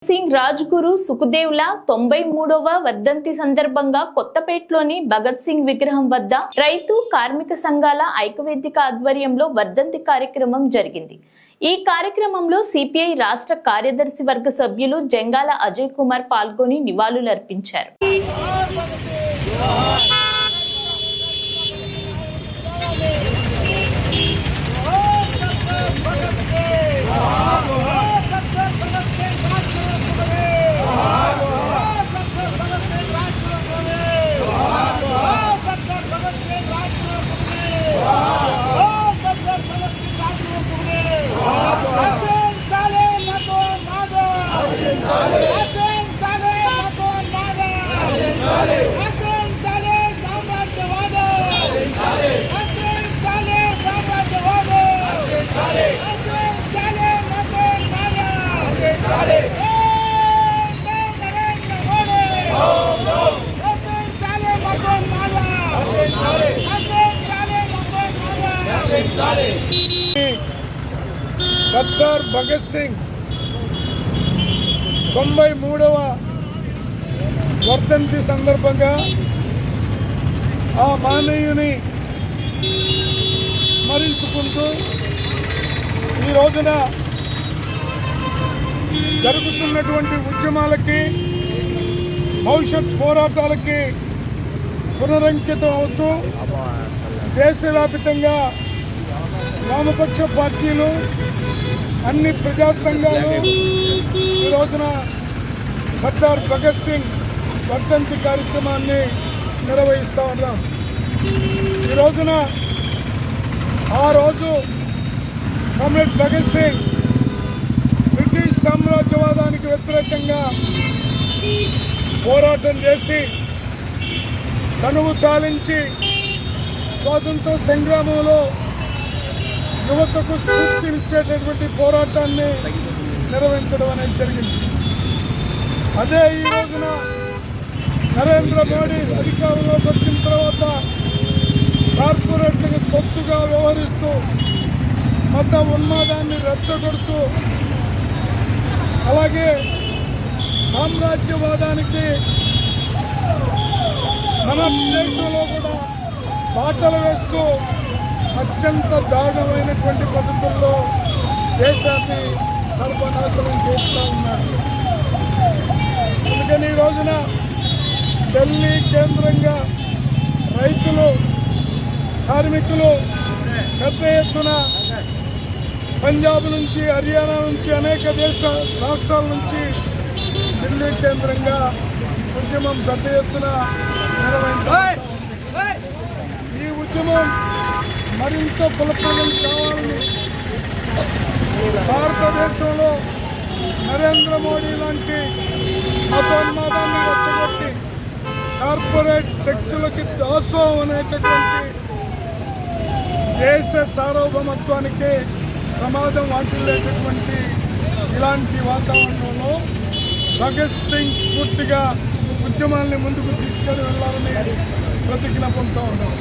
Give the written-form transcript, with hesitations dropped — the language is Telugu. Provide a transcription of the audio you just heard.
సింగ్ రాజ్గురు సుఖదేవ్ల 93వ వర్ధంతి సందర్భంగా కొత్తపేటలోని భగత్ సింగ్ విగ్రహం వద్ద రైతు కార్మిక సంఘాల ఐక్యవేదిక ఆధ్వర్యంలో వర్ధంతి కార్యక్రమం జరిగింది। ఈ కార్యక్రమంలో సిపిఐ రాష్ట్ర కార్యదర్శి వర్గ సభ్యులు జంగాల అజయ్ కుమార్ పాల్గొని నివాళులర్పించారు। సర్దార్ భగత్ సింగ్ 93వ వర్ధంతి సందర్భంగా ఆ మానవుని స్మరించుకుంటూ ఈ రోజున జరుగుతున్నటువంటి ఉద్యమాలకి భవిష్యత్ పోరాటాలకి పునరంకితం అవుతూ దేశవ్యాప్తంగా వామపక్ష పార్టీలు అన్ని ప్రజా సంఘాలు ఈ రోజున సర్దార్ భగత్ సింగ్ వర్ధంతి కార్యక్రమాన్ని నిర్వహిస్తూ ఉన్నాం। ఈ రోజున ఆ రోజు కామ్రేడ్ భగత్ సింగ్ బ్రిటిష్ సామ్రాజ్యవాదానికి వ్యతిరేకంగా పోరాటం చేసి తనువు చాలించి స్వాతంత్ర సంగ్రామంలో యువతకు స్ఫూర్తినిచ్చేటటువంటి పోరాటాన్ని నిర్వహించడం అనేది జరిగింది। అదే ఈ రోజున నరేంద్ర మోడీ అధికారంలోకి వచ్చిన తర్వాత కార్పొరేట్లకు తొత్తుగా వ్యవహరిస్తూ మత ఉన్మాదాన్ని రెచ్చగొడుతూ అలాగే సామ్రాజ్యవాదానికి మన దేశంలో కూడా బాటలు వేస్తూ అత్యంత దారుణమైనటువంటి పద్ధతుల్లో దేశాన్ని సర్వనాశనం చేస్తూ ఉన్నారు। అందుకని ఈ రోజున ఢిల్లీ కేంద్రంగా రైతులు కార్మికులు పెద్ద ఎత్తున పంజాబ్ నుంచి హర్యానా నుంచి అనేక రాష్ట్రాల నుంచి ఢిల్లీ కేంద్రంగా ఉద్యమం పెద్ద ఎత్తున నిర్వహించారు। ఈ ఉద్యమం మరింత ఫలప్రదం కావాలని భారతదేశంలో నరేంద్ర మోడీ లాంటి మతోన్మాదాన్ని రెచ్చగొట్టి కార్పొరేట్ శక్తులకి దాసోహం అనేటటువంటి దేశ సార్వభౌమత్వానికి ప్రమాదం వాటిల్లేటటువంటి ఇలాంటి వాతావరణంలో భగత్ సింగ్ స్ఫూర్తిగా ఉద్యమాల్ని ముందుకు తీసుకెళ్ళి వెళ్ళాలని ప్రతిజ్ఞ పొందుతూ ఉన్నాం।